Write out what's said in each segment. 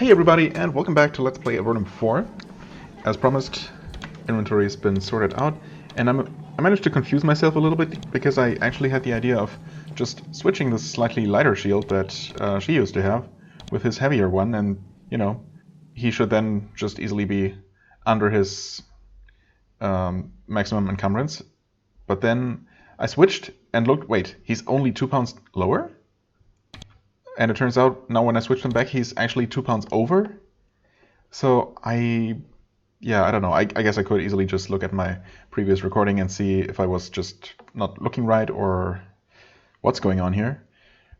Hey everybody, and welcome back to Let's Play Avernum 4. As promised, inventory has been sorted out, and I managed to confuse myself a little bit because I actually had the idea of just switching this slightly lighter shield that she used to have with his heavier one, and, you know, he should then just easily be under his maximum encumbrance. But then I switched and looked, wait, he's only 2 pounds lower? And it turns out now when I switch him back, he's actually 2 pounds over. So I don't know. I guess I could easily just look at my previous recording and see if I was just not looking right or what's going on here.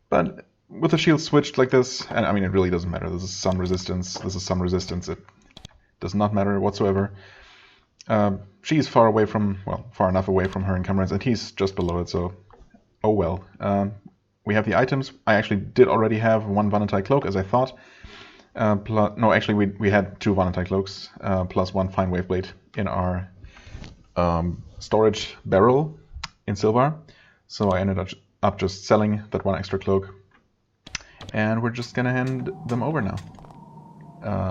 But with the shield switched like this, and I mean, it really doesn't matter. This is sun resistance. This is sun resistance. It does not matter whatsoever. She's far enough away from her encumbrance, and he's just below it, so oh well. We have the items. I actually did already have one Avernites cloak, as I thought. We had 2 Avernites cloaks, plus 1 fine wave blade in our storage barrel in silver. So I ended up just selling that 1 extra cloak. And we're just gonna hand them over now.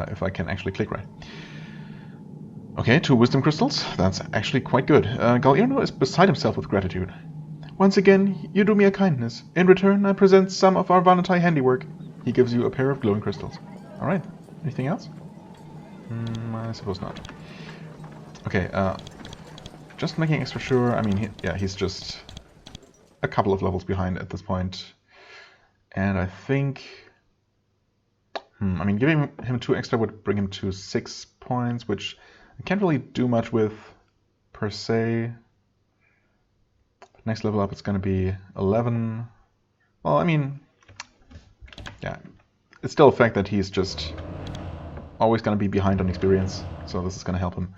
If I can actually click right. Okay, 2 wisdom crystals. That's actually quite good. Galierno is beside himself with gratitude. Once again, you do me a kindness. In return, I present some of our Avernites handiwork. He gives you a pair of glowing crystals. Alright, anything else? I suppose not. Okay, just making extra sure. I mean, he's just a couple of levels behind at this point. And I think... I mean, giving him 2 extra would bring him to 6 points, which I can't really do much with, per se. Next level up, it's going to be 11. Well, I mean, yeah, it's still a fact that he's just always going to be behind on experience, so this is going to help him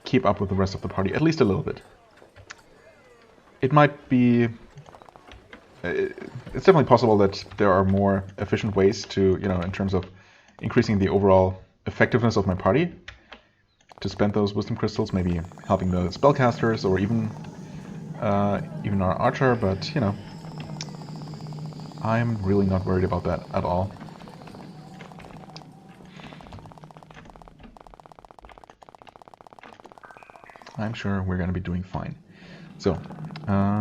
keep up with the rest of the party, at least a little bit. It might be... It's definitely possible that there are more efficient ways to, in terms of increasing the overall effectiveness of my party, to spend those wisdom crystals, maybe helping the spellcasters or even our archer, but, I'm really not worried about that at all. I'm sure we're going to be doing fine. So,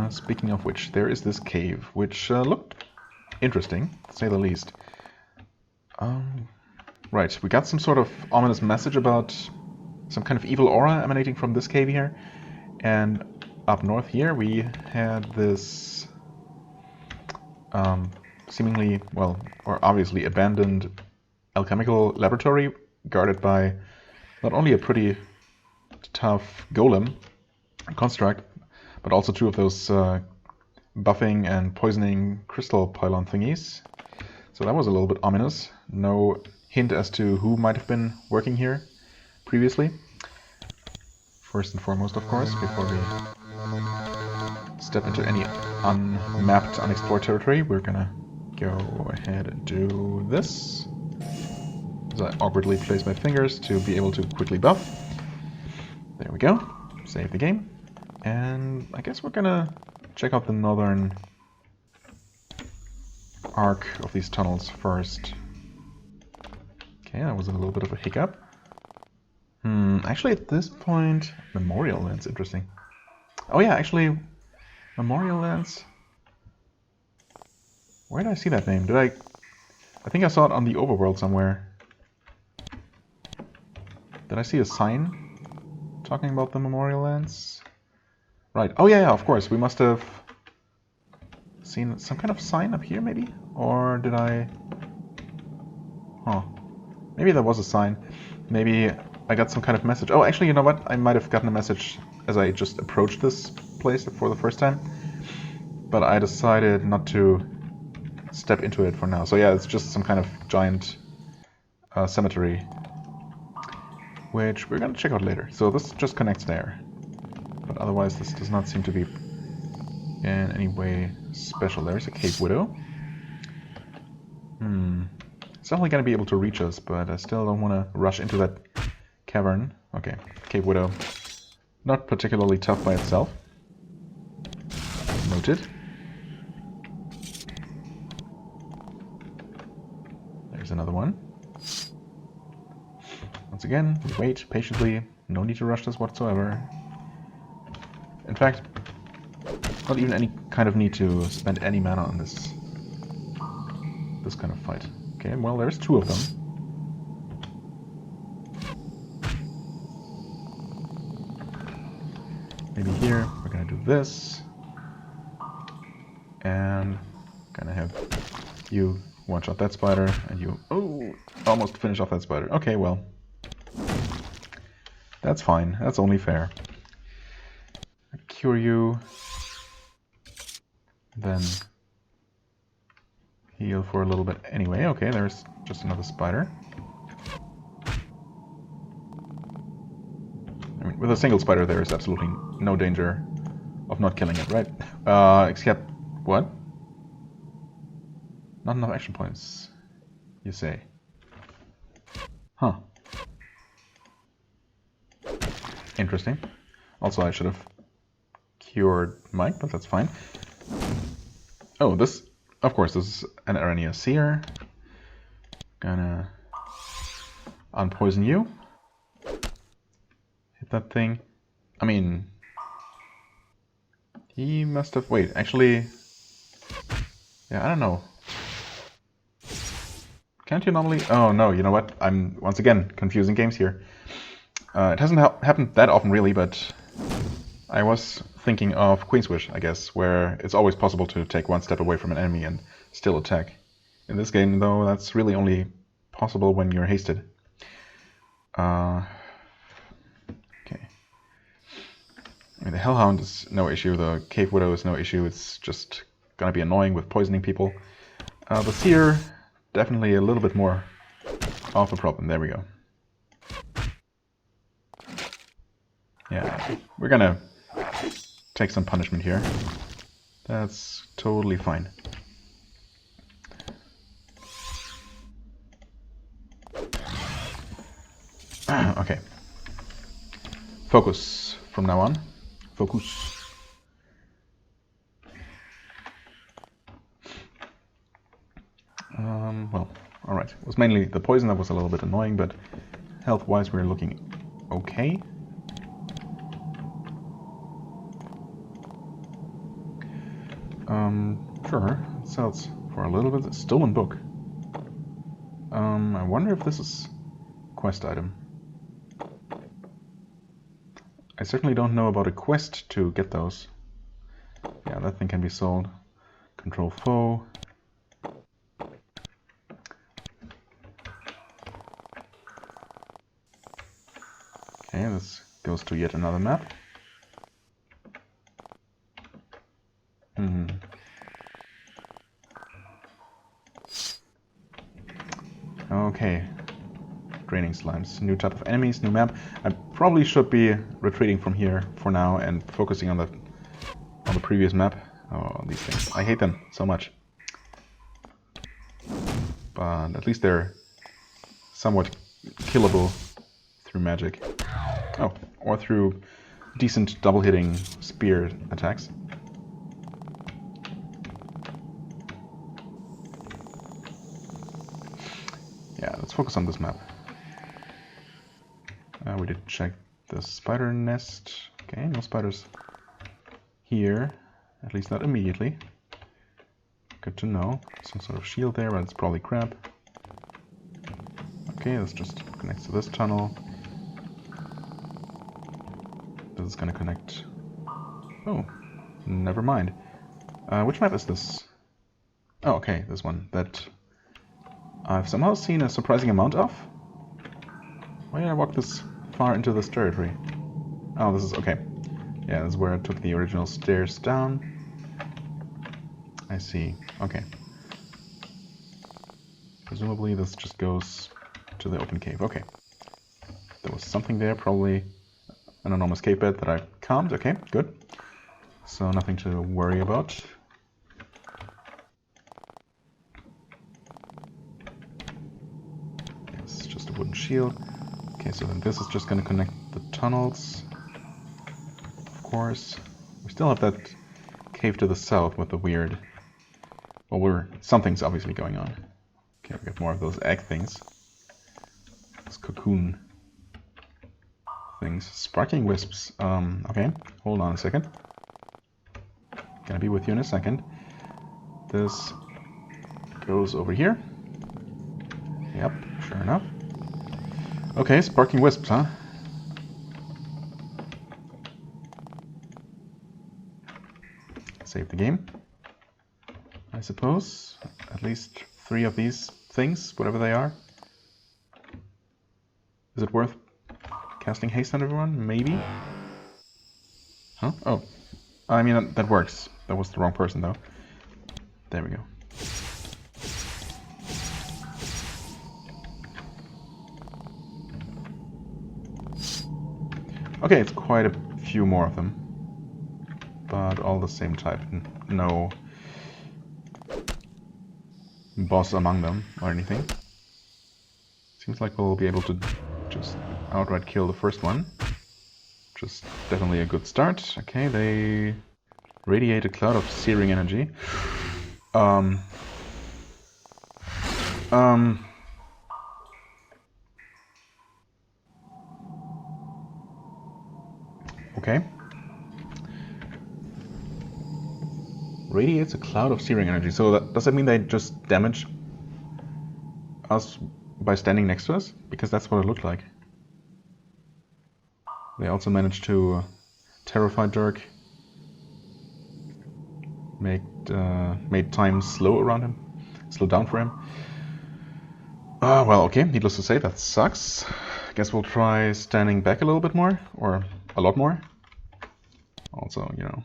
speaking of which, there is this cave, which looked interesting, to say the least. Right, we got some sort of ominous message about some kind of evil aura emanating from this cave here, and up north here we had this seemingly, or obviously abandoned alchemical laboratory guarded by not only a pretty tough golem construct, but also 2 of those buffing and poisoning crystal pylon thingies. So that was a little bit ominous. No hint as to who might have been working here previously. First and foremost, of course, before we step into any unmapped, unexplored territory, we're gonna go ahead and do this. As I awkwardly place my fingers to be able to quickly buff. There we go. Save the game. And I guess we're gonna check out the northern arc of these tunnels first. Okay, that was a little bit of a hiccup. Actually at this point, Memorial Land's interesting. Oh yeah, actually, Memorial Lands. Where did I see that name? I think I saw it on the overworld somewhere. Did I see a sign talking about the Memorial Lands? Right. Oh yeah, of course. We must have seen some kind of sign up here, maybe? Or did I... Huh. Maybe there was a sign. Maybe I got some kind of message. Oh, actually, you know what? I might have gotten a message as I just approached this place for the first time. But I decided not to step into it for now. So yeah, it's just some kind of giant cemetery, which we're going to check out later. So this just connects there. But otherwise, this does not seem to be in any way special. There's a Cave Widow. It's definitely going to be able to reach us, but I still don't want to rush into that cavern. Okay, Cave Widow. Not particularly tough by itself. Noted. There's another one. Once again, we wait patiently. No need to rush this whatsoever. In fact, not even any kind of need to spend any mana on this kind of fight. Okay, well, there's two of them. Maybe here we're gonna do this, and gonna have you one-shot that spider, and you almost finish off that spider. Okay, well, that's fine. That's only fair. I cure you, then heal for a little bit anyway. Okay, there's just another spider. I mean, with a single spider there is absolutely no danger of not killing it, right? Except, what? Not enough action points, you say? Huh. Interesting. Also, I should have cured Mike, but that's fine. Oh, this, of course, this is an Arania Seer. Gonna unpoison you. Hit that thing. I mean, he must have, wait, actually, yeah, I don't know. Can't you normally, oh no, you know what, I'm once again confusing games here. It hasn't happened that often really, but I was thinking of Queen's Wish, I guess, where it's always possible to take one step away from an enemy and still attack. In this game, though, that's really only possible when you're hasted. Okay. I mean, the Hellhound is no issue, the Cave Widow is no issue, it's just gonna be annoying with poisoning people. The Seer, definitely a little bit more of a problem. There we go. Yeah, we're gonna take some punishment here. That's totally fine. Okay. Focus from now on. Focus. Well, alright. It was mainly the poison that was a little bit annoying, but health-wise we're looking okay. Sure, it sells for a little bit. Stolen book. I wonder if this is a quest item. I certainly don't know about a quest to get those. Yeah, that thing can be sold. Control foe. Okay, this goes to yet another map. Okay. Draining slimes. New type of enemies, new map. I probably should be retreating from here for now and focusing on the previous map. Oh, these things. I hate them so much. But at least they're somewhat killable through magic. Oh, or through decent double-hitting spear attacks. Yeah, let's focus on this map. We did check the spider nest. Okay, no spiders here, at least not immediately. Good to know. Some sort of shield there, but it's probably crap. Okay, this just connects to this tunnel. This is gonna connect... Oh, never mind. Which map is this? Oh, okay, this one. That I've somehow seen a surprising amount of. Why did I walk this far into this territory? Oh, this is... okay. Yeah, this is where I took the original stairs down. I see. Okay. Presumably this just goes to the open cave. Okay. There was something there, probably an enormous cave bed that I calmed. Okay, good. So nothing to worry about. It's just a wooden shield. Okay, so then this is just going to connect the tunnels. Of course. We still have that cave to the south with the weird... well, something's obviously going on. Okay, we got more of those egg things. These cocoon things. Sparking wisps. Okay, hold on a second. Gonna be with you in a second. This goes over here. Yep, sure enough. Okay, sparking wisps, huh? Save the game, I suppose. At least 3 of these things, whatever they are. Is it worth casting haste on everyone? Maybe? Huh? Oh. I mean, that works. That was the wrong person, though. There we go. Okay, it's quite a few more of them. But all the same type. No boss among them or anything. Seems like we'll be able to just outright kill the first one. Just definitely a good start. Okay, they radiate a cloud of searing energy. Okay. Radiates a cloud of searing energy. So does that mean they just damage us by standing next to us? Because that's what it looked like. They also managed to terrify Dirk. Made time slow around him. Slow down for him. Well, okay, needless to say, that sucks. Guess we'll try standing back a little bit more. Or a lot more. Also, you know.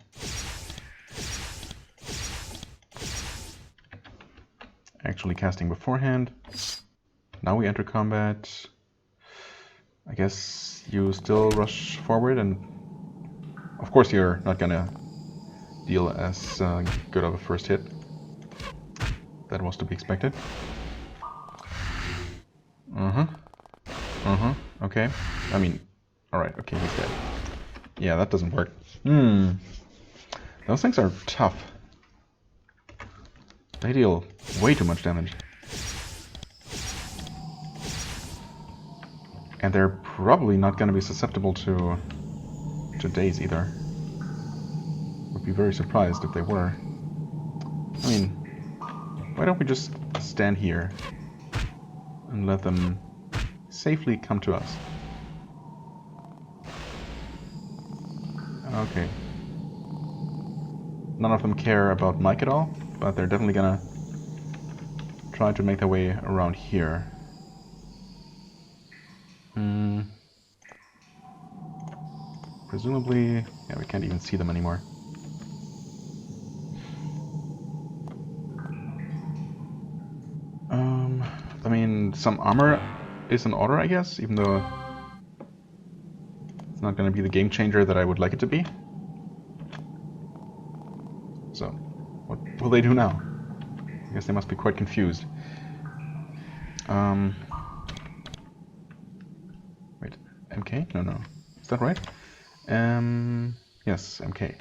Actually casting beforehand. Now we enter combat. I guess you still rush forward, and of course you're not gonna deal as good of a first hit. That was to be expected. Okay. I mean, alright, okay, he's dead. Yeah, that doesn't work. Those things are tough. They deal way too much damage. And they're probably not going to be susceptible to daze either. Would be very surprised if they were. I mean, why don't we just stand here and let them safely come to us? Okay. None of them care about Mike at all, but they're definitely gonna try to make their way around here. Presumably, yeah, we can't even see them anymore. I mean, some armor is in order, I guess, even though it's not going to be the game changer that I would like it to be. So, what will they do now? I guess they must be quite confused. Wait, MK? No. Is that right? Yes, MK.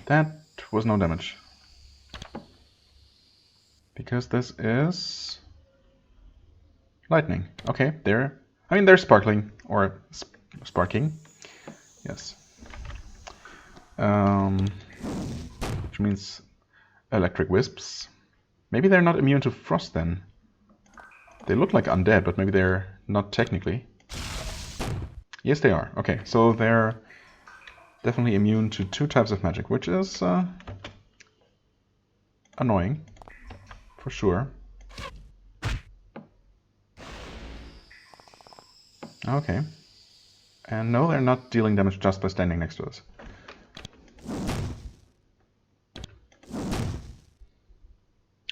That was no damage. Because this is lightning. Okay, they're sparkling, or sparking. Yes. Which means electric wisps. Maybe they're not immune to frost then. They look like undead, but maybe they're not technically. Yes, they are. Okay, so they're definitely immune to 2 types of magic, which is annoying, for sure. Okay. And no, they're not dealing damage just by standing next to us.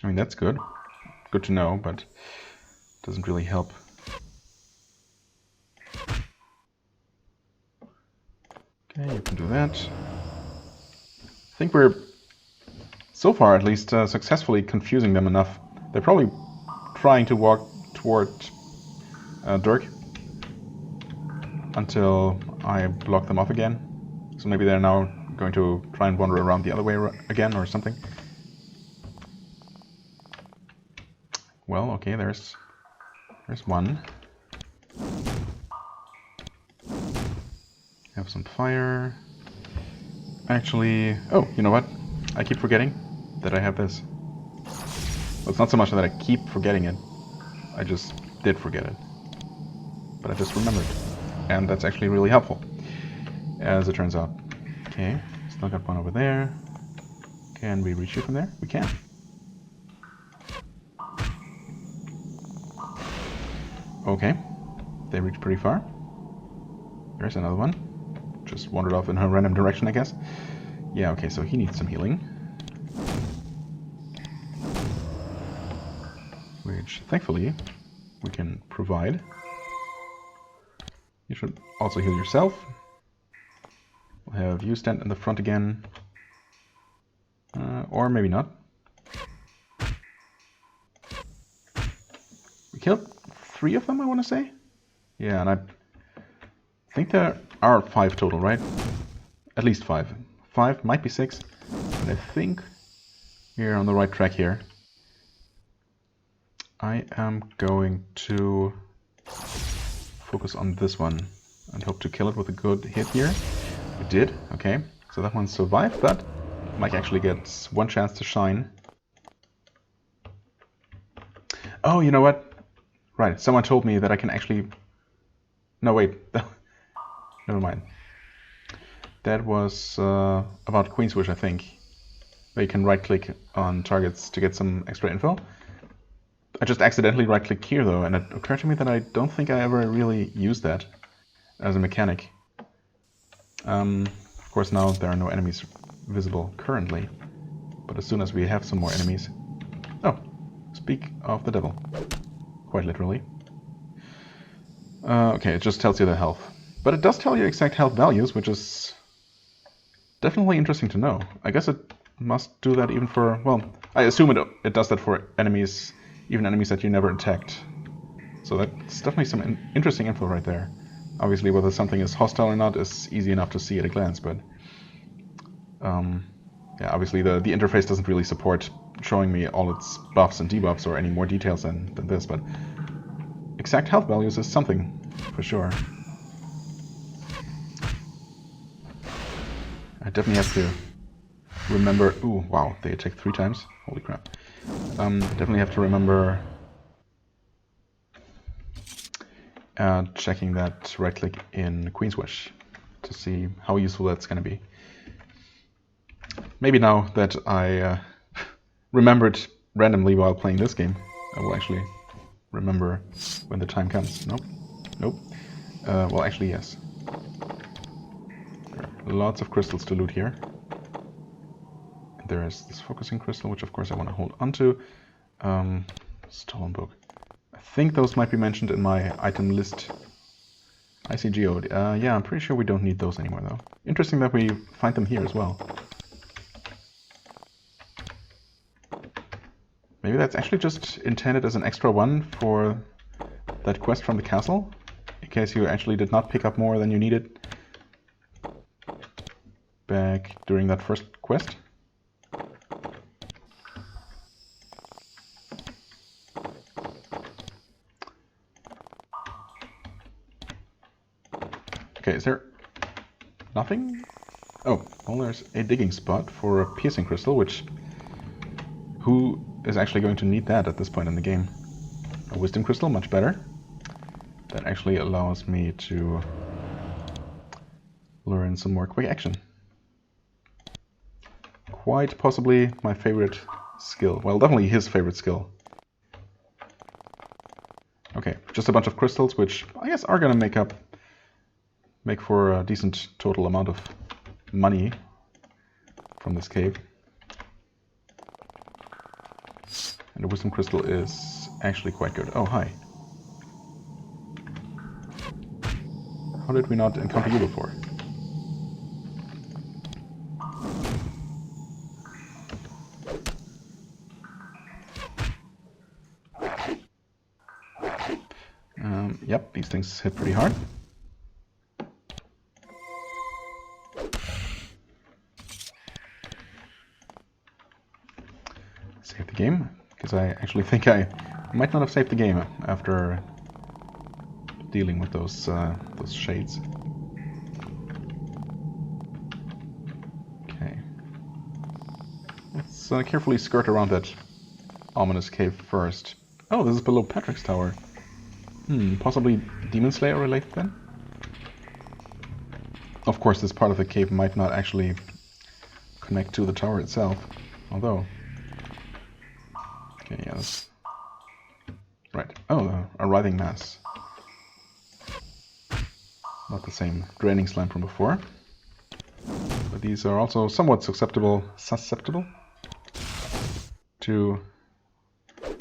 I mean, that's good. Good to know, but doesn't really help. Okay, you can do that. I think we're, so far at least, successfully confusing them enough. They're probably trying to walk toward Dirk until I block them off again. So maybe they're now going to try and wander around the other way again or something. Well, okay, there's There's one. Have some fire. Actually, oh, you know what? I keep forgetting that I have this. Well, it's not so much that I keep forgetting it. I just did forget it. But I just remembered. And that's actually really helpful, as it turns out. Okay, still got one over there. Can we reach you from there? We can. Okay, they reach pretty far. There's another one. Just wandered off in a random direction, I guess. Yeah, okay, so he needs some healing. Which, thankfully, we can provide. You should also heal yourself. We'll have you stand in the front again. Or maybe not. We killed 3 of them, I want to say? Yeah, and I think there are 5 total, right? At least 5. 5, might be 6. But I think we're on the right track here. I am going to focus on this one and hope to kill it with a good hit here. We did, okay. So that one survived, but Mike actually gets 1 chance to shine. Oh, you know what? Right, someone told me that I can actually... No, wait. Never mind. That was about Queen's Wish, I think. Where you can right-click on targets to get some extra info. I just accidentally right-clicked here, though, and it occurred to me that I don't think I ever really used that as a mechanic. Of course, now there are no enemies visible currently, but as soon as we have some more enemies... Oh, speak of the devil. Quite literally. Okay, it just tells you the health. But it does tell you exact health values, which is definitely interesting to know. I guess it must do that even for... Well, I assume it does that for enemies... Even enemies that you never attacked. So that's definitely some interesting info right there. Obviously, whether something is hostile or not is easy enough to see at a glance, but... yeah, obviously the interface doesn't really support showing me all its buffs and debuffs or any more details than this, but... Exact health values is something, for sure. I definitely have to remember... Ooh, wow, they attacked 3 times. Holy crap. Definitely have to remember checking that right click in Queen's Wish to see how useful that's going to be. Maybe now that I remembered randomly while playing this game, I will actually remember when the time comes. Nope. Nope. Well, actually, yes. There are lots of crystals to loot here. There is this focusing crystal, which of course I want to hold onto. Stolen book. I think those might be mentioned in my item list. ICGO. Yeah, I'm pretty sure we don't need those anymore, though. Interesting that we find them here as well. Maybe that's actually just intended as an extra one for that quest from the castle, in case you actually did not pick up more than you needed back during that first quest. Okay, is there nothing? Oh, well, there's a digging spot for a piercing crystal, which... Who is actually going to need that at this point in the game? A wisdom crystal, much better. That actually allows me to learn some more quick action. Quite possibly my favorite skill. Well, definitely his favorite skill. Okay, just a bunch of crystals, which I guess are gonna make for a decent total amount of money from this cave. And the wisdom crystal is actually quite good. Oh, hi. How did we not encounter you before? Yep, these things hit pretty hard. Save the game, because I actually think I might not have saved the game after dealing with those shades. Okay. Let's carefully skirt around that ominous cave first. Oh, this is below Patrick's tower. Possibly Demon Slayer related then? Of course, this part of the cave might not actually connect to the tower itself, although... Okay, yeah, that's... Right. Oh, a writhing mass. Not the same draining slime from before. But these are also somewhat susceptible to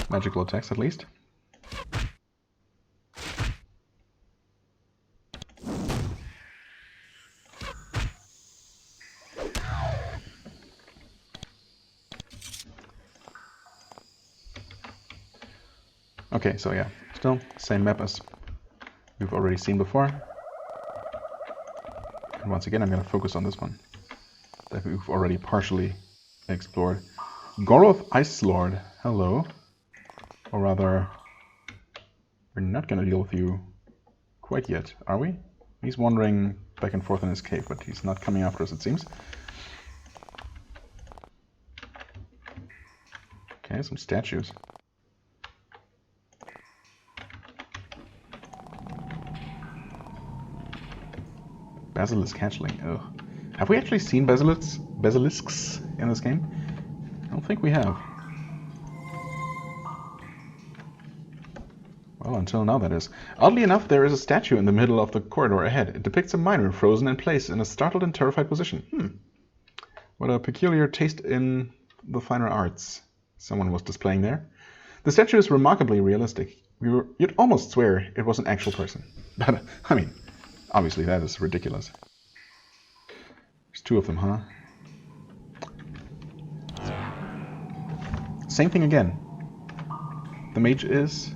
magical attacks, at least. Okay, so yeah, still same map as we've already seen before. And once again, I'm going to focus on this one that we've already partially explored. Goroth Ice Lord, hello. Or rather, we're not going to deal with you quite yet, are we? He's wandering back and forth in his cave, but he's not coming after us, it seems. Okay, some statues. Basilisk hatchling. Ugh. Have we actually seen basilisks in this game? I don't think we have. Well, until now, that is. Oddly enough, there is a statue in the middle of the corridor ahead. It depicts a miner frozen in place in a startled and terrified position. What a peculiar taste in the finer arts someone was displaying there. The statue is remarkably realistic. You'd almost swear it was an actual person. But, I mean... Obviously, that is ridiculous. There's two of them, huh? Same thing again. The mage is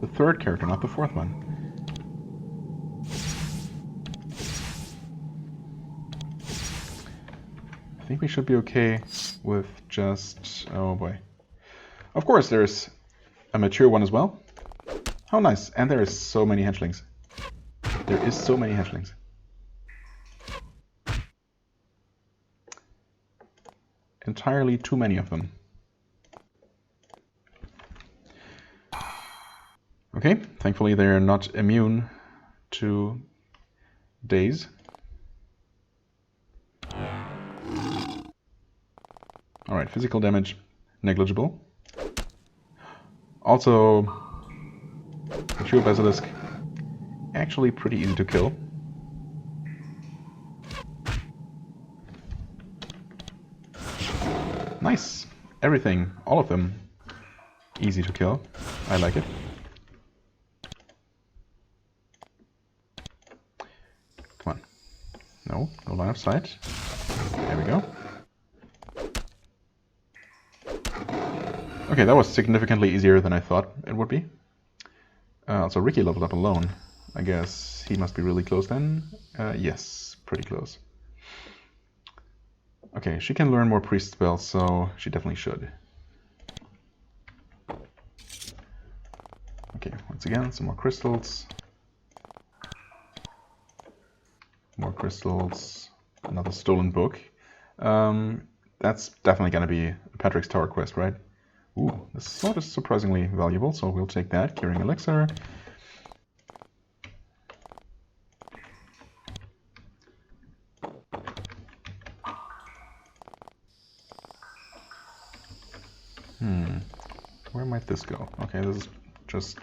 the third character, not the fourth one. I think we should be okay with just... Oh boy. Of course, there's a mature one as well. How nice. And there is so many hatchlings. There is so many hatchlings. Entirely too many of them. Okay, thankfully they're not immune to daze. Alright, physical damage, negligible. Also, mature basilisk. Actually pretty easy to kill. Nice! Everything, all of them, easy to kill. I like it. Come on. No line of sight. There we go. Okay, that was significantly easier than I thought it would be. Also, Ricky leveled up alone. I guess he must be really close then. Yes, pretty close. Okay, she can learn more priest spells, so she definitely should. Okay, once again, some more crystals. More crystals. Another stolen book. That's definitely going to be a Patrick's Tower quest, right? Ooh, this sword is surprisingly valuable, so we'll take that. Curing Elixir. Where might this go? Okay, this is just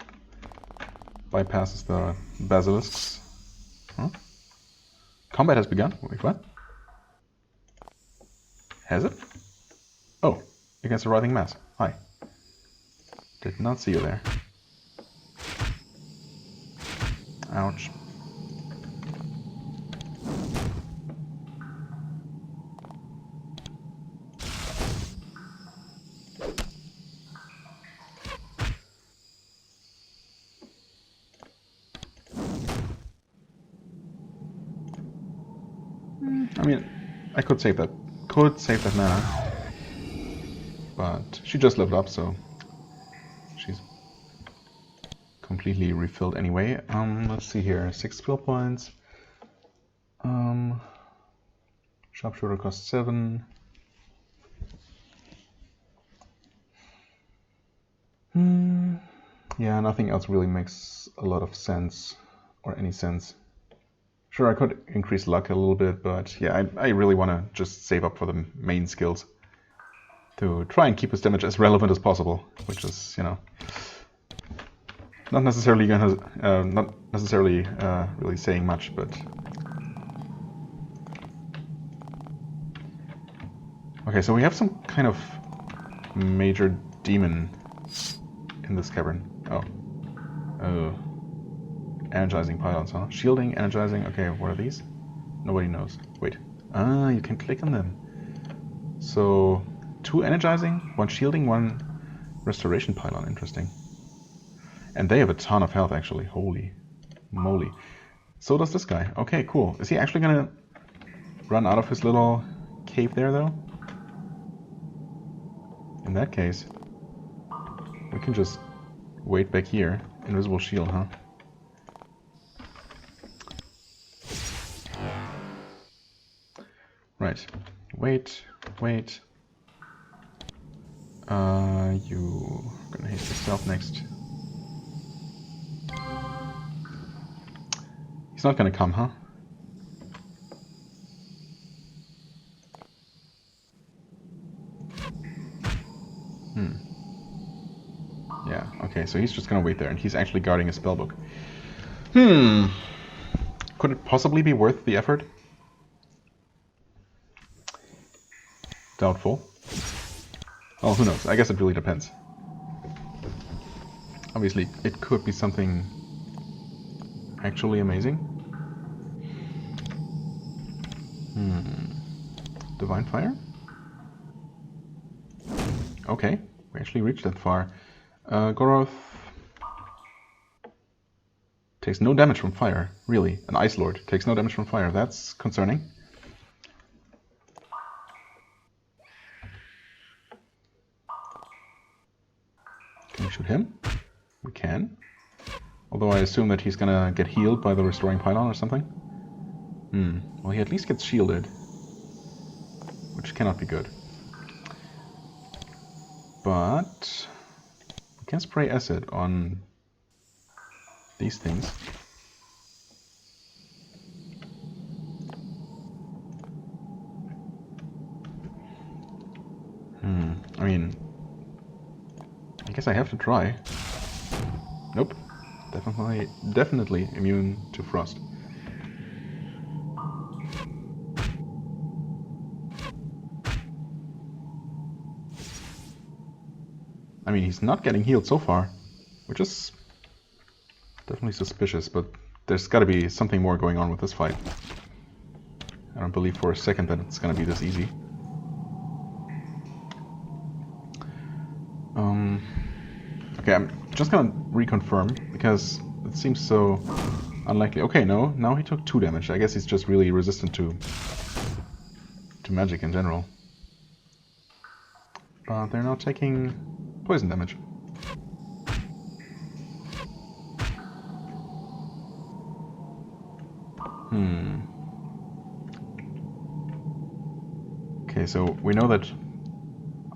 bypasses the basilisks. Huh? Combat has begun? Wait, what? Has it? Oh, against a writhing mass. Hi. Did not see you there. Ouch. I mean, I could save that mana, but she just leveled up, so she's completely refilled anyway. Let's see here, 6 skill points. Sharpshooter costs 7. Yeah, nothing else really makes a lot of sense, or any sense. Sure, I could increase luck a little bit, but yeah, I really want to just save up for the main skills to try and keep his damage as relevant as possible, which is, you know, not necessarily really saying much, but okay. So we have some kind of major demon in this cavern. Oh, energizing pylons, huh? Shielding, energizing. Okay, what are these? Nobody knows. Wait. Ah, you can click on them. So 2 energizing, 1 shielding, 1 restoration pylon. Interesting. And they have a ton of health, actually. Holy moly. So does this guy. Okay, cool. Is he actually gonna run out of his little cave there, though? In that case, we can just wait back here. Invisible shield, huh? Right. Wait. You gonna hit yourself next. He's not gonna come, huh? Yeah, okay, so he's just gonna wait there, and he's actually guarding a spellbook. Could it possibly be worth the effort? Doubtful. Oh, who knows? I guess it really depends. Obviously, it could be something actually amazing. Divine Fire? Okay, we actually reached that far. Goroth takes no damage from fire. Really, an Ice Lord takes no damage from fire. That's concerning. Can we shoot him? We can. Although I assume that he's gonna get healed by the restoring pylon or something. Well, he at least gets shielded, which cannot be good. But we can spray acid on these things. I mean, I guess I have to try. Nope. Definitely immune to frost. I mean, he's not getting healed so far, which is definitely suspicious, but there's gotta be something more going on with this fight. I don't believe for a second that it's gonna be this easy. Okay, I'm just gonna reconfirm, because it seems so unlikely. Okay, no, now he took 2 damage. I guess he's just really resistant to magic in general. But they're now taking poison damage. Okay, so we know that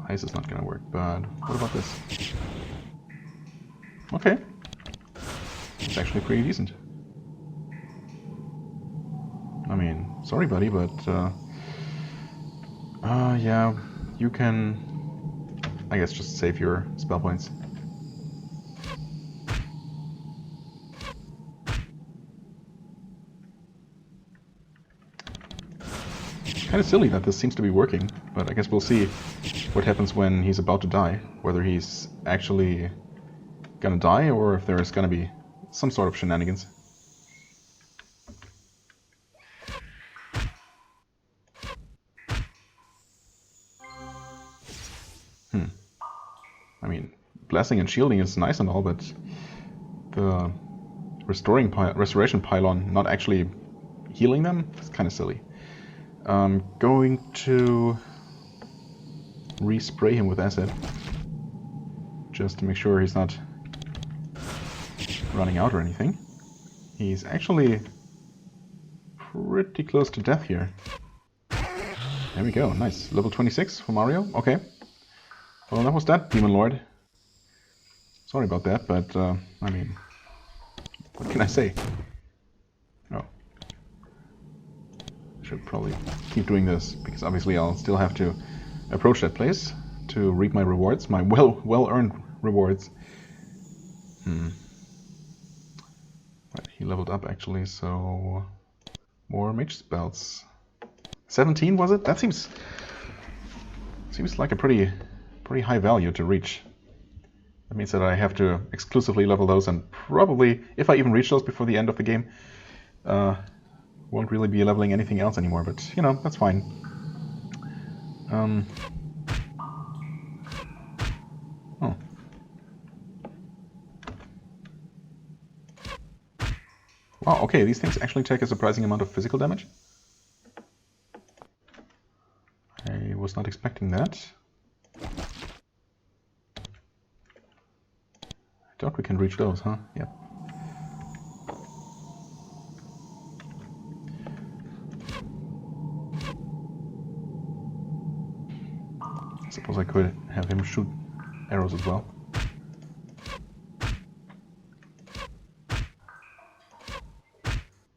ice is not gonna work, but what about this? Okay. It's actually pretty decent. I mean, sorry buddy, but yeah, you can, I guess, just save your spell points. Kind of silly that this seems to be working, but I guess we'll see what happens when he's about to die. Whether he's actually gonna die or if there's gonna be some sort of shenanigans. I mean, blessing and shielding is nice and all, but the restoration pylon not actually healing them is kind of silly. I'm going to respray him with acid, just to make sure he's not running out or anything. He's actually pretty close to death here. There we go, nice. Level 26 for Mario, okay. Well, that was that, Demon Lord. Sorry about that, but, I mean, what can I say? Oh. Should probably keep doing this, because obviously I'll still have to approach that place to reap my rewards, my well-earned rewards. Right, he leveled up actually, so more mage spells. 17 was it? That seems like a pretty high value to reach. That means that I have to exclusively level those, and probably, if I even reach those before the end of the game, won't really be leveling anything else anymore, but, you know, that's fine. Oh. Wow, okay, these things actually take a surprising amount of physical damage. I was not expecting that. I thought we can reach those, huh? Yep. I suppose I could have him shoot arrows as well.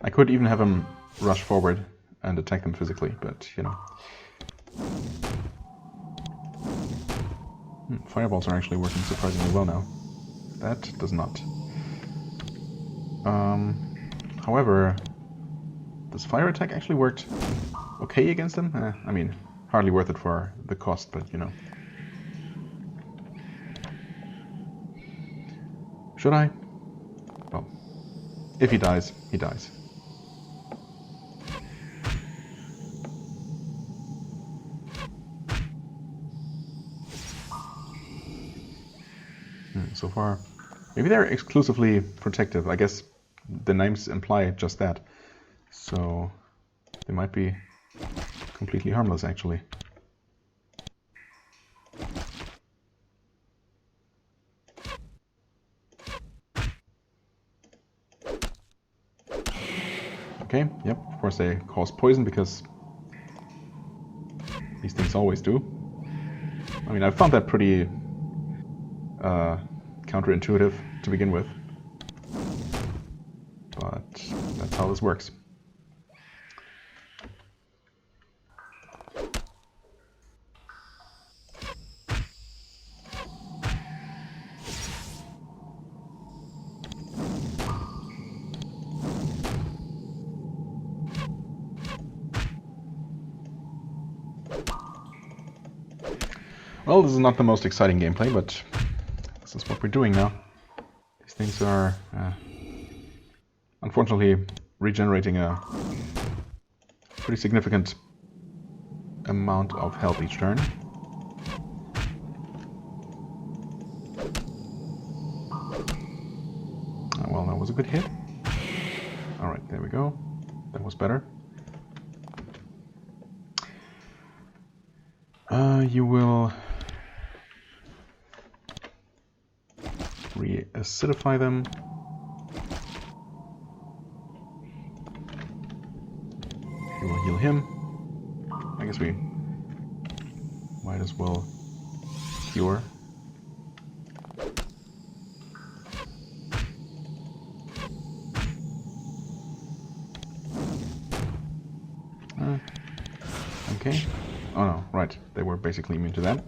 I could even have him rush forward and attack them physically, but, you know. Fireballs are actually working surprisingly well now. That does not. However, this fire attack actually worked okay against them. I mean, hardly worth it for the cost, but, you know. Should I? Well, if he dies, he dies. So far, maybe they're exclusively protective. I guess the names imply just that. So they might be completely harmless, actually. Okay, yep, of course they cause poison, because these things always do. I mean, I found that pretty counterintuitive to begin with, but that's how this works. Well, this is not the most exciting gameplay, but this is what we're doing now. These things are, unfortunately, regenerating a pretty significant amount of health each turn. Well, that was a good hit. Alright, there we go. That was better. You will re-acidify them. You will heal him. I guess we might as well cure. Okay. Oh no, right. They were basically immune to that.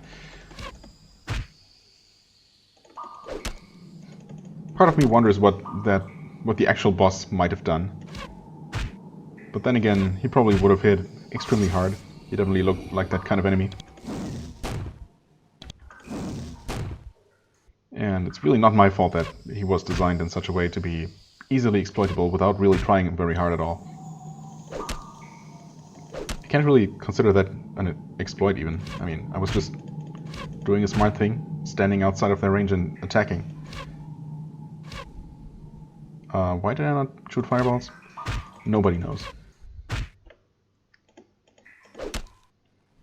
Part of me wonders what the actual boss might have done. But then again, he probably would have hit extremely hard. He definitely looked like that kind of enemy. And it's really not my fault that he was designed in such a way to be easily exploitable without really trying very hard at all. I can't really consider that an exploit even. I mean, I was just doing a smart thing, standing outside of their range and attacking. Why did I not shoot fireballs? Nobody knows.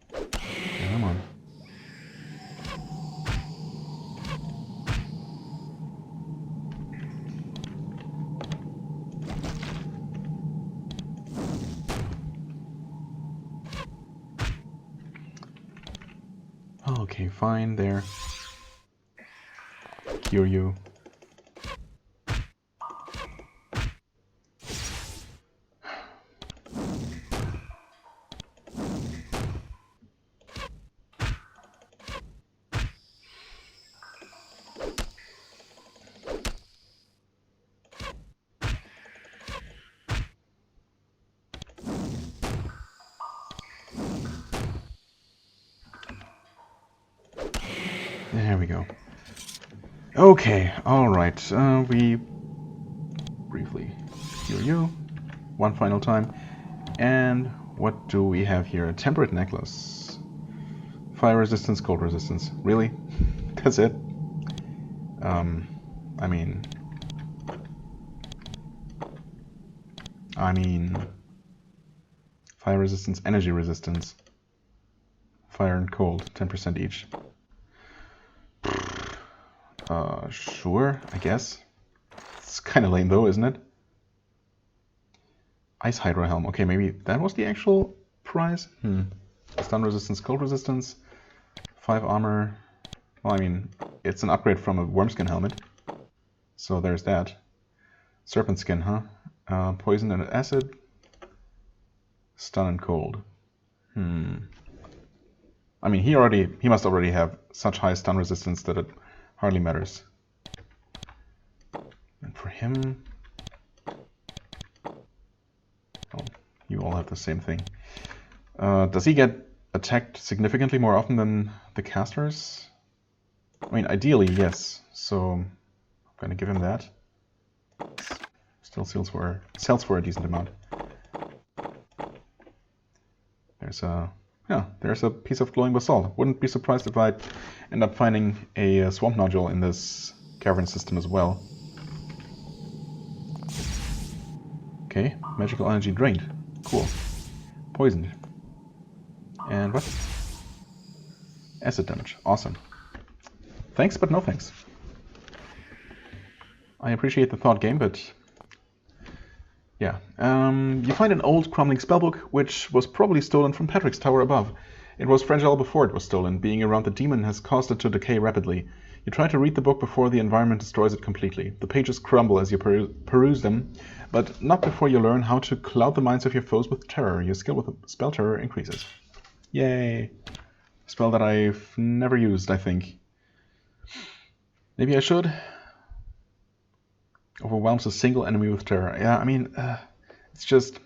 Come on. Okay, fine, there. Cure you. There we go. Okay, alright. We briefly heal you one final time. And what do we have here? A temperate necklace. Fire resistance, cold resistance. Really? That's it? I mean... Fire resistance, energy resistance. Fire and cold, 10% each. Sure, I guess. It's kind of lame though, isn't it? Ice Hydro Helm. Okay, maybe that was the actual prize? Stun resistance, cold resistance, 5 armor. Well, I mean, it's an upgrade from a wormskin helmet. So there's that. Serpent skin, huh? Poison and acid. Stun and cold. I mean, he must already have such high stun resistance that it hardly matters. And for him... Oh, you all have the same thing. Does he get attacked significantly more often than the casters? I mean, ideally, yes. So I'm gonna give him that. Still sells for a decent amount. There's a piece of glowing basalt. Wouldn't be surprised if I end up finding a swamp nodule in this cavern system as well. Okay, magical energy drained. Cool. Poisoned. And what? Acid damage. Awesome. Thanks, but no thanks. I appreciate the thought game, but... yeah. You find an old crumbling spellbook, which was probably stolen from Patrick's tower above. It was fragile before it was stolen. Being around the demon has caused it to decay rapidly. You try to read the book before the environment destroys it completely. The pages crumble as you peruse them, but not before you learn how to cloud the minds of your foes with terror. Your skill with spell terror increases. Yay! A spell that I've never used, I think. Maybe I should. Overwhelms a single enemy with terror. Yeah, I mean, it's just...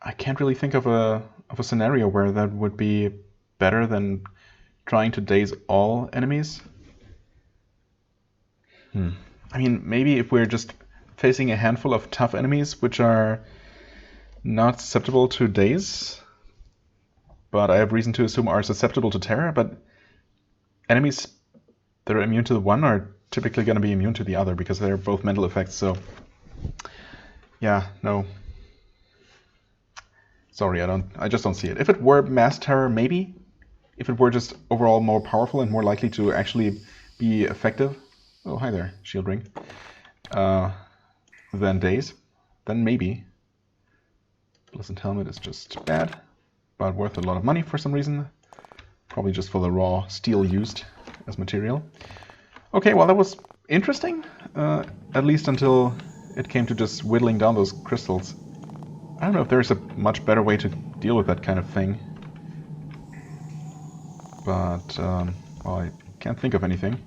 I can't really think of a scenario where that would be better than trying to daze all enemies. I mean, maybe if we're just facing a handful of tough enemies which are not susceptible to daze, but I have reason to assume are susceptible to terror, but enemies that are immune to the one are typically going to be immune to the other because they're both mental effects, so yeah, no. Sorry, I just don't see it. If it were mass terror, maybe. If it were just overall more powerful and more likely to actually be effective. Oh, hi there, shield ring. Than daze, then maybe. Blizzard helmet is just bad, but worth a lot of money for some reason. Probably just for the raw steel used as material. Okay, well that was interesting, at least until it came to just whittling down those crystals. I don't know if there's a much better way to deal with that kind of thing. But, well, I can't think of anything.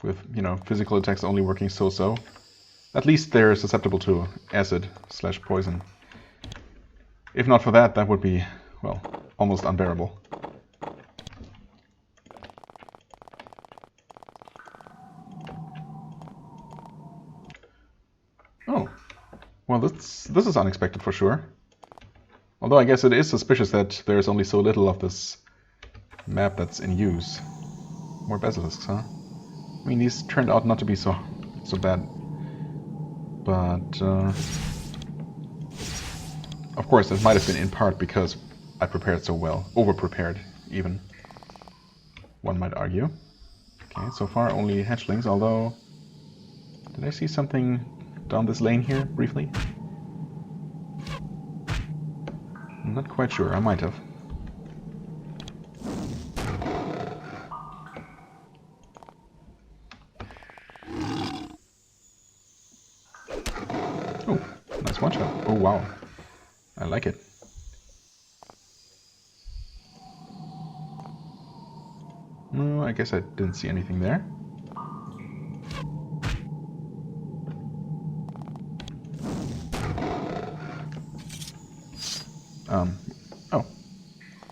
With, physical attacks only working so-so. At least they're susceptible to acid/poison. If not for that, that would be, well, almost unbearable. Oh, well, this is unexpected for sure. Although I guess it is suspicious that there's only so little of this map that's in use. More basilisks, huh? I mean, these turned out not to be so bad. But, of course, it might have been in part because I prepared so well. Over-prepared, even. One might argue. Okay, so far only hatchlings, although... Did I see something down this lane here, briefly? I'm not quite sure. I might have. Oh, nice one shot. Oh, wow. I like it. No, I guess I didn't see anything there. Oh,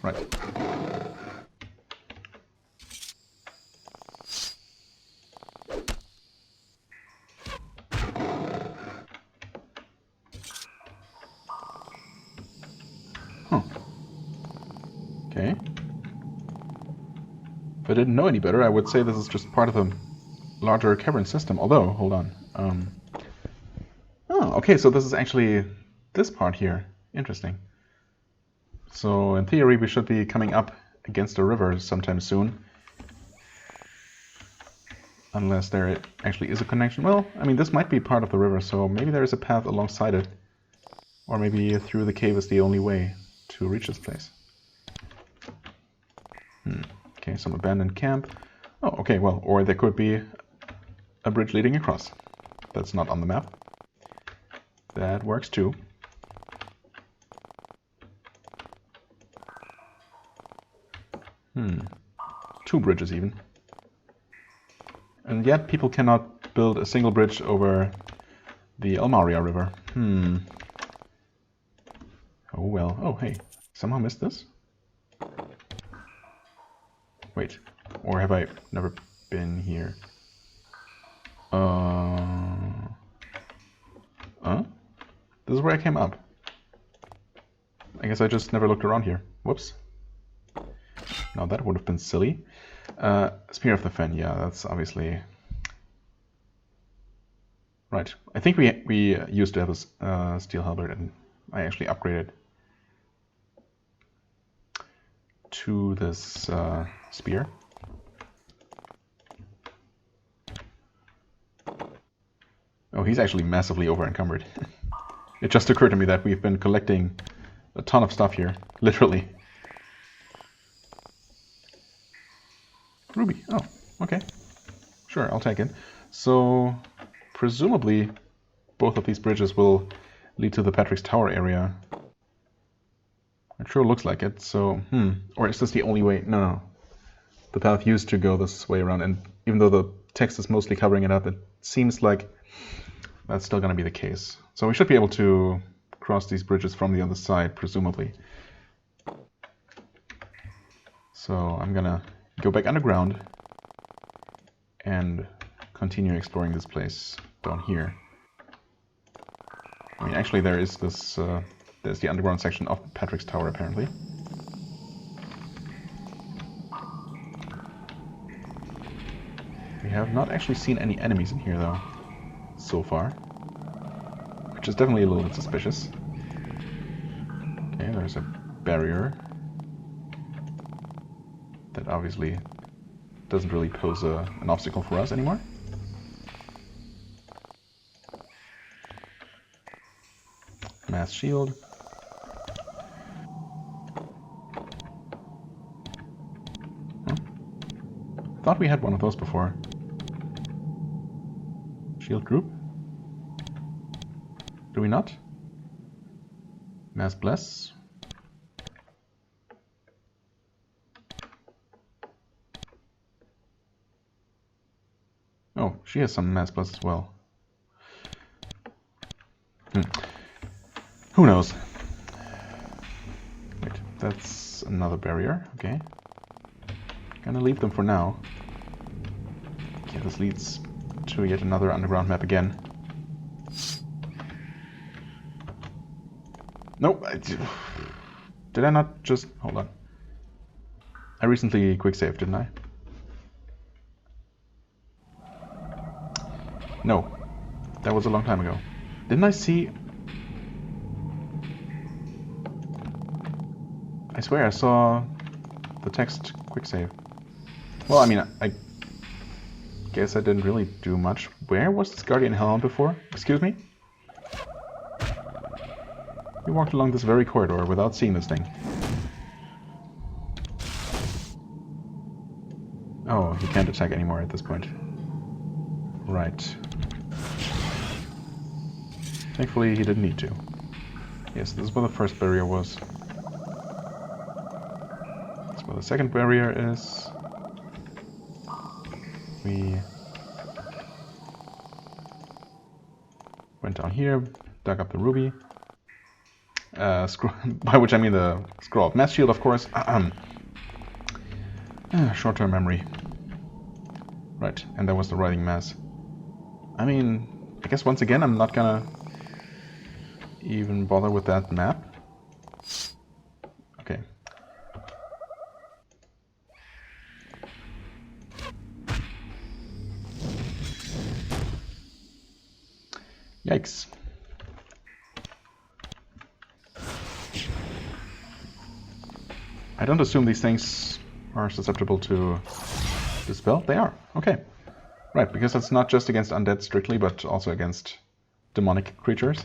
right. Huh. Okay. If I didn't know any better, I would say this is just part of a larger cavern system. Although, hold on. Oh, okay, so this is actually this part here. Interesting. So, in theory, we should be coming up against a river sometime soon. Unless there actually is a connection. Well, I mean, this might be part of the river, so maybe there is a path alongside it. Or maybe through the cave is the only way to reach this place. Okay, some abandoned camp. Oh, okay, well, or there could be a bridge leading across. That's not on the map. That works too. Two bridges even. And yet people cannot build a single bridge over the Elmaria River. Oh well. Oh hey, somehow missed this? Wait, or have I never been here? This is where I came up. I guess I just never looked around here. Whoops. Now that would have been silly. Spear of the Fen, yeah, that's obviously... Right, I think we used to have a steel halberd and I actually upgraded to this spear. Oh, he's actually massively over-encumbered. It just occurred to me that we've been collecting a ton of stuff here, literally. Ruby, oh, okay. Sure, I'll take it. So, presumably, both of these bridges will lead to the Patrick's Tower area. It sure looks like it, so, or is this the only way? No. The path used to go this way around, and even though the text is mostly covering it up, it seems like that's still going to be the case. So we should be able to cross these bridges from the other side, presumably. So I'm going to go back underground and continue exploring this place down here. I mean, actually there is this, there's the underground section of Patrick's Tower apparently. We have not actually seen any enemies in here though, so far. Which is definitely a little bit suspicious. Okay, there's a barrier. That obviously doesn't really pose an obstacle for us anymore. Mass shield. Thought we had one of those before. Shield group. Do we not? Mass bless. Oh, she has some mass bless as well. Who knows? Wait, that's another barrier. Okay. Gonna leave them for now. Okay, this leads to yet another underground map again. Nope. Did I not just... Hold on. I recently quick saved, didn't I? No. That was a long time ago. Didn't I see... I swear I saw the text quick save. Well, I mean, I guess I didn't really do much. Where was this Guardian Hellhound before? Excuse me? We walked along this very corridor without seeing this thing. Oh, he can't attack anymore at this point. Right. Thankfully, he didn't need to. Yes, this is where the first barrier was. That's where the second barrier is. We went down here, dug up the ruby. By which I mean the scroll of mass shield, of course. Short-term memory. Right, and there was the writing mass. I mean, I guess once again I'm not gonna even bother with that map. Okay. Yikes. I don't assume these things are susceptible to dispel. They are. Okay. Right, because that's not just against undead strictly, but also against demonic creatures.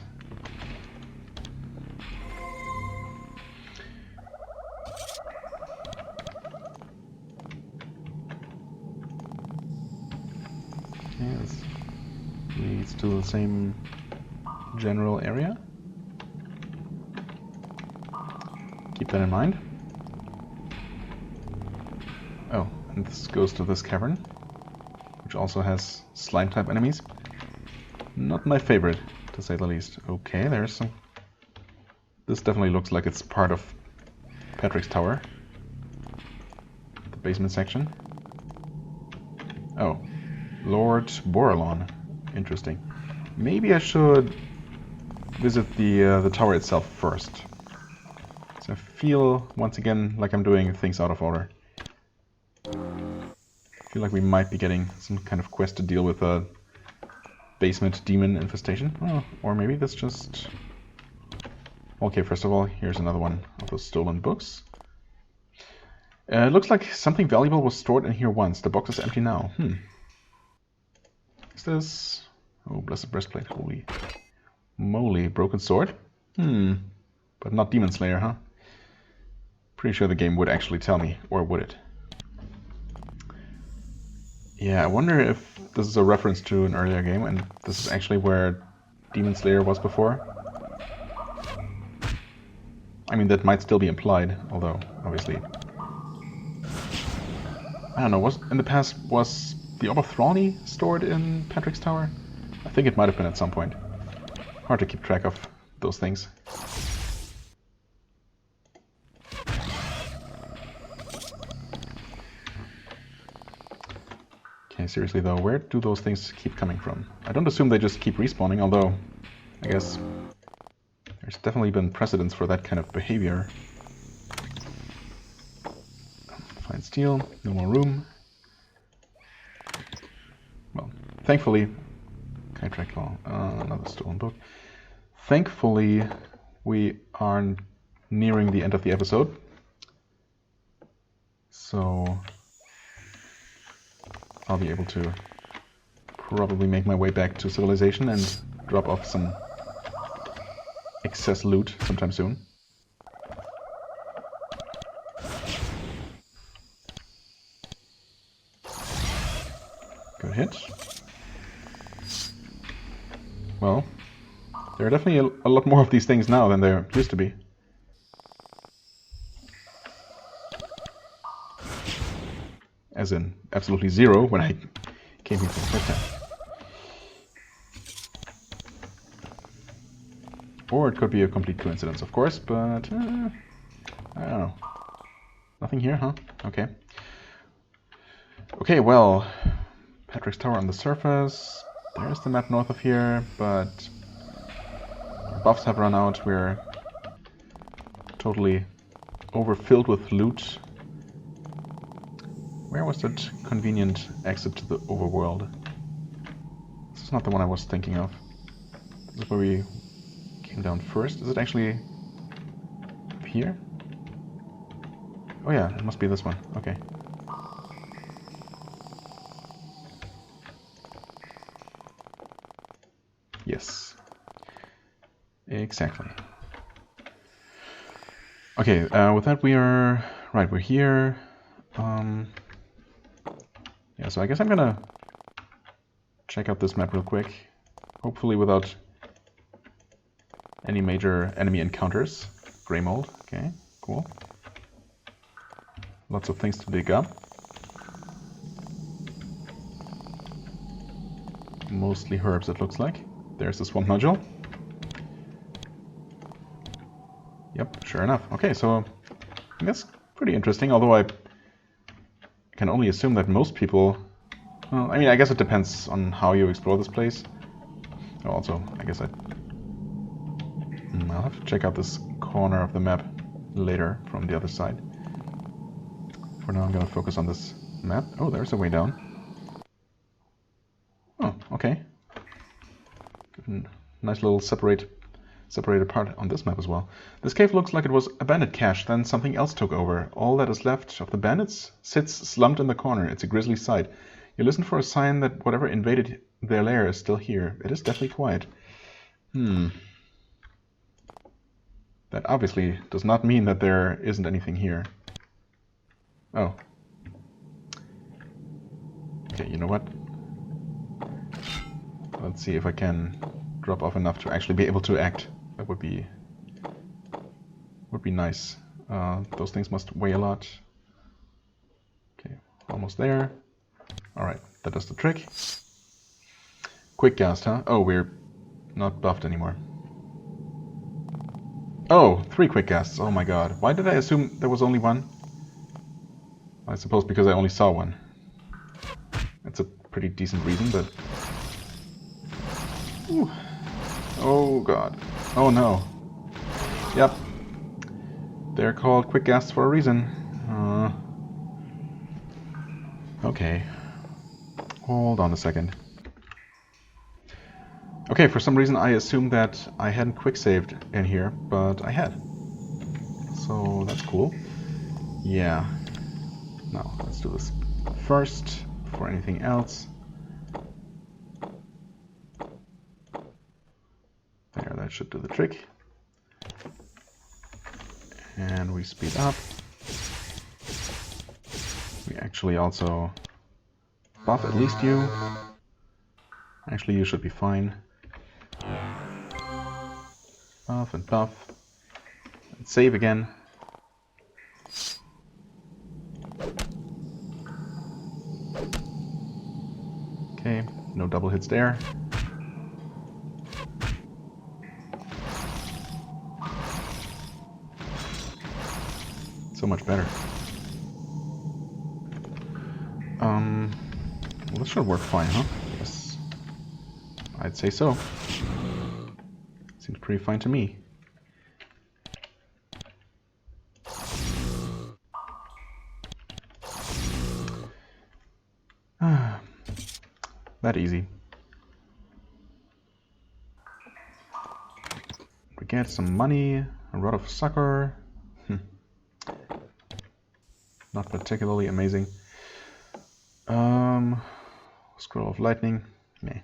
Okay, this leads to the same general area. Keep that in mind. Oh, and this goes to this cavern, which also has slime-type enemies. Not my favorite, to say the least. Okay, there's some... This definitely looks like it's part of Patrick's Tower. The basement section. Oh, Lord Borelon. Interesting. Maybe I should visit the tower itself first. So I feel, once again, like I'm doing things out of order. I feel like we might be getting some kind of quest to deal with a basement demon infestation. Oh, or maybe that's just... Okay, first of all, here's another one of those stolen books. It looks like something valuable was stored in here once. The box is empty now. Is this... Oh, blessed breastplate. Holy moly. Broken sword? But not Demon Slayer, huh? Pretty sure the game would actually tell me. Or would it? Yeah, I wonder if this is a reference to an earlier game, and this is actually where Demon Slayer was before. I mean, that might still be implied, although, obviously... I don't know, in the past, was the Orb of Throny stored in Patrick's Tower? I think it might have been at some point. Hard to keep track of those things. Okay, seriously though, where do those things keep coming from? I don't assume they just keep respawning, although I guess there's definitely been precedents for that kind of behavior. Fine steel, no more room. Well, thankfully... another stolen book. Thankfully, we are nearing the end of the episode. So... I'll be able to probably make my way back to civilization and drop off some excess loot sometime soon. Good hit. Well, there are definitely a lot more of these things now than there used to be. As in, absolutely zero when I came here for the first time. Or it could be a complete coincidence, of course, but I don't know. Nothing here, huh? Okay. Okay, well, Patrick's Tower on the surface. There's the map north of here, but our buffs have run out. We're totally overfilled with loot. Where was that convenient exit to the overworld? This is not the one I was thinking of. This is where we came down first. Is it actually up here? Oh yeah, it must be this one. Okay. Yes. Exactly. Okay, with that we are... Right, we're here. Yeah, so I guess I'm gonna check out this map real quick. Hopefully without any major enemy encounters. Grey mold, okay, cool. Lots of things to dig up. Mostly herbs, it looks like. There's the swamp nodule. Yep, sure enough. Okay, so that's pretty interesting, although I can only assume that most people... Well, I mean, I guess it depends on how you explore this place. Oh, also, I guess I'll have to check out this corner of the map later from the other side. For now, I'm going to focus on this map. Oh, there's a way down. Oh, okay. Nice little separated part on this map as well. This cave looks like it was a bandit cache, then something else took over. All that is left of the bandits sits slumped in the corner. It's a grisly sight. You listen for a sign that whatever invaded their lair is still here. It is deathly quiet. That obviously does not mean that there isn't anything here. Oh. Okay, you know what? Let's see if I can drop off enough to actually be able to act. That would be nice. Those things must weigh a lot. Okay, almost there. Alright, that does the trick. Quick cast, huh? Oh, we're not buffed anymore. Oh, 3 quick casts. Oh my god. Why did I assume there was only one? I suppose because I only saw one. That's a pretty decent reason, but... Ooh. Oh god. Oh no. Yep. They're called quick casts for a reason. Okay. Hold on a second. Okay, for some reason I assumed that I hadn't quick saved in here, but I had. So that's cool. Yeah. Now, let's do this first, before anything else. There, that should do the trick. And we speed up. We actually also buff at least you. Actually, you should be fine. Buff and buff. And save again. Okay, no double hits there. So much better. Well, this should work fine, huh? Yes. I'd say so. Seems pretty fine to me. That easy. We get some money, a rod of succor. Not particularly amazing. Scroll of lightning. Meh.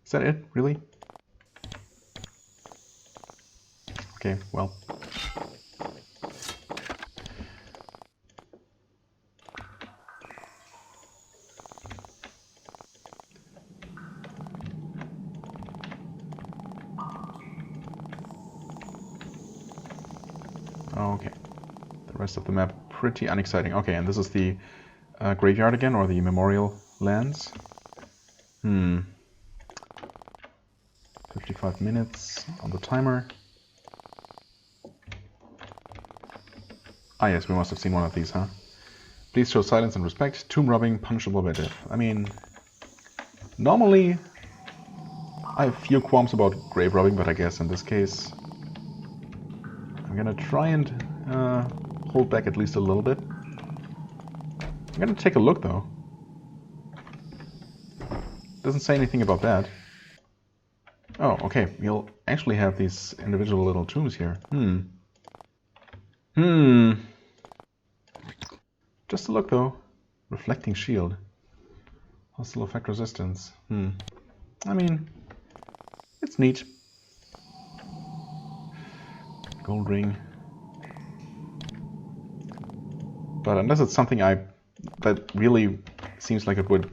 Is that it? Really? Okay, well. Okay. The rest of the map pretty unexciting. Okay, and this is the graveyard again, or the memorial lands. 55 minutes on the timer. Ah yes, we must have seen one of these, huh? Please show silence and respect. Tomb robbing punishable by death. I mean, normally I have few qualms about grave robbing, but I guess in this case I'm gonna try and hold back at least a little bit. I'm gonna take a look though. Doesn't say anything about that. Oh, okay. You'll actually have these individual little tombs here. Just a look though. Reflecting shield. Hostile effect resistance. I mean, it's neat. Gold ring. But unless it's something that really seems like it would,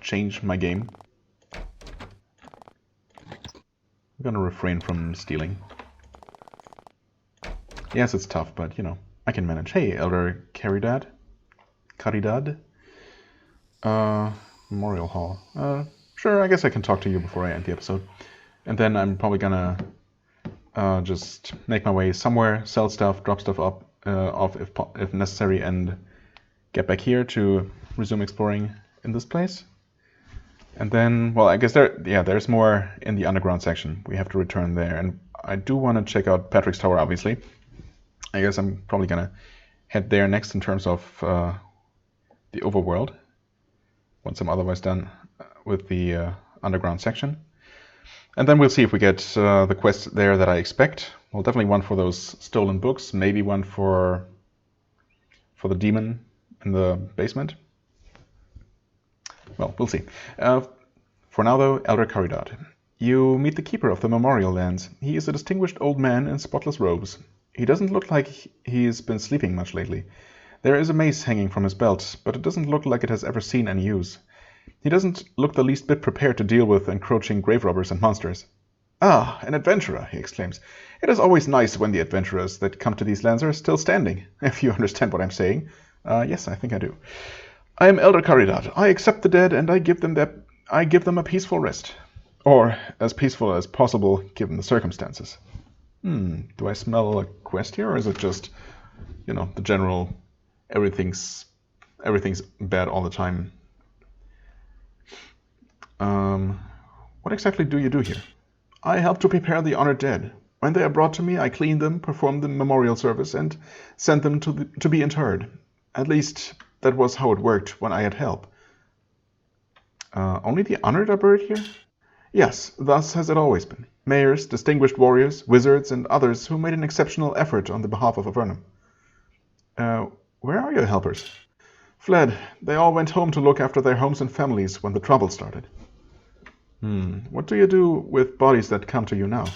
change my game, I'm gonna refrain from stealing. Yes, it's tough, but, I can manage. Hey, Elder Caridad. Memorial Hall. Sure, I guess I can talk to you before I end the episode. And then I'm probably gonna just make my way somewhere, sell stuff, drop stuff off if necessary, and get back here to resume exploring in this place. And then, well, I guess there's more in the underground section. We have to return there, and I do want to check out Patrick's Tower, obviously. I guess I'm probably gonna head there next in terms of the overworld, once I'm otherwise done with the underground section. And then we'll see if we get the quest there that I expect. Well, definitely one for those stolen books, maybe one for the demon in the basement. Well, we'll see. For now, though, Elder Caridad. You meet the keeper of the memorial lands. He is a distinguished old man in spotless robes. He doesn't look like he's been sleeping much lately. There is a mace hanging from his belt, but it doesn't look like it has ever seen any use. He doesn't look the least bit prepared to deal with encroaching grave robbers and monsters. Ah, an adventurer, he exclaims. It is always nice when the adventurers that come to these lands are still standing, if you understand what I'm saying. Yes, I think I do. I am Elder Caridad. I accept the dead, and I give them a peaceful rest. Or as peaceful as possible, given the circumstances. Do I smell a quest here, or is it just, the general everything's bad all the time? What exactly do you do here? I help to prepare the honored dead. When they are brought to me, I clean them, perform the memorial service, and send them to be interred. At least, that was how it worked when I had help. Only the honored are buried here? Yes, thus has it always been. Mayors, distinguished warriors, wizards, and others who made an exceptional effort on the behalf of Avernum. Where are your helpers? Fled. They all went home to look after their homes and families when the trouble started. What do you do with bodies that come to you now?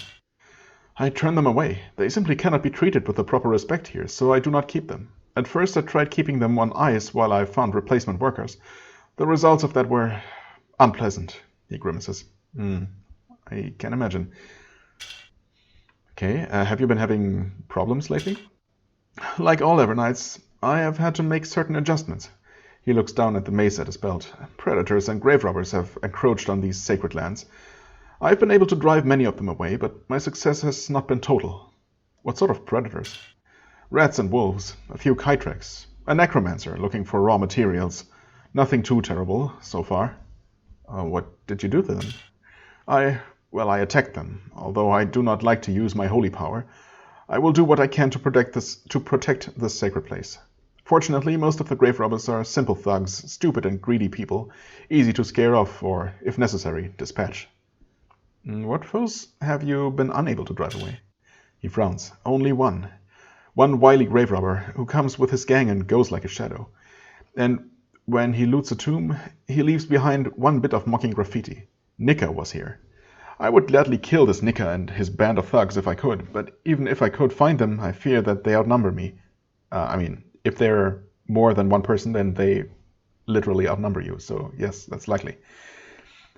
I turn them away. They simply cannot be treated with the proper respect here, so I do not keep them. At first I tried keeping them on ice while I found replacement workers. The results of that were unpleasant, he grimaces. I can imagine. Okay, have you been having problems lately? Like all Avernites, I have had to make certain adjustments. He looks down at the mace at his belt. Predators and grave robbers have encroached on these sacred lands. I've been able to drive many of them away, but my success has not been total. What sort of predators? Rats and wolves, a few kytrax, a necromancer looking for raw materials. Nothing too terrible, so far. What did you do to them? I attacked them, although I do not like to use my holy power. I will do what I can to protect this sacred place. Fortunately, most of the grave robbers are simple thugs, stupid and greedy people, easy to scare off or, if necessary, dispatch. What foes have you been unable to drive away? He frowns. Only one. One wily grave robber who comes with his gang and goes like a shadow. And when he loots a tomb, he leaves behind one bit of mocking graffiti. Nika was here. I would gladly kill this Nika and his band of thugs if I could, but even if I could find them, I fear that they outnumber me. If they're more than one person, then they literally outnumber you, so yes, that's likely.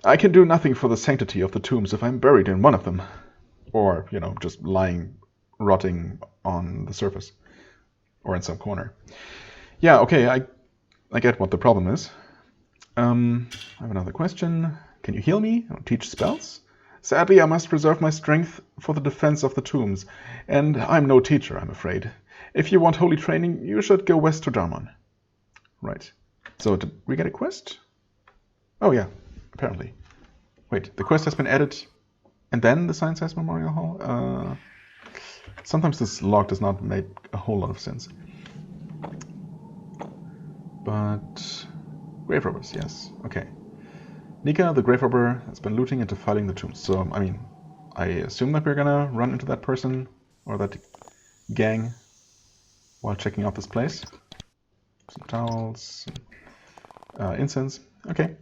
I can do nothing for the sanctity of the tombs if I'm buried in one of them. Or, just lying, rotting on the surface. Or in some corner. Yeah, okay, I get what the problem is. I have another question. Can you heal me or teach spells? Sadly, I must reserve my strength for the defense of the tombs, and I'm no teacher, I'm afraid. If you want holy training, you should go west to Darmon. Right. So, did we get a quest? Oh yeah, apparently. Wait, the quest has been added, and then the Science Size Memorial Hall? Sometimes this log does not make a whole lot of sense. But... grave robbers, yes. Okay. Nika, the grave robber, has been looting and defiling the tombs. So, I assume that we're gonna run into that person, or that gang, while checking out this place. Some towels, incense. Okay.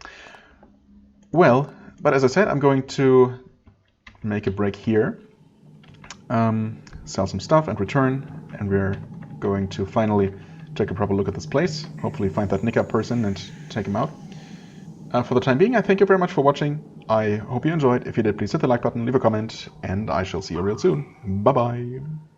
Well, but as I said, I'm going to make a break here, sell some stuff and return, and we're going to finally take a proper look at this place, hopefully find that nick-up person and take him out. For the time being, I thank you very much for watching. I hope you enjoyed. If you did, please hit the like button, leave a comment, and I shall see you real soon. Bye bye!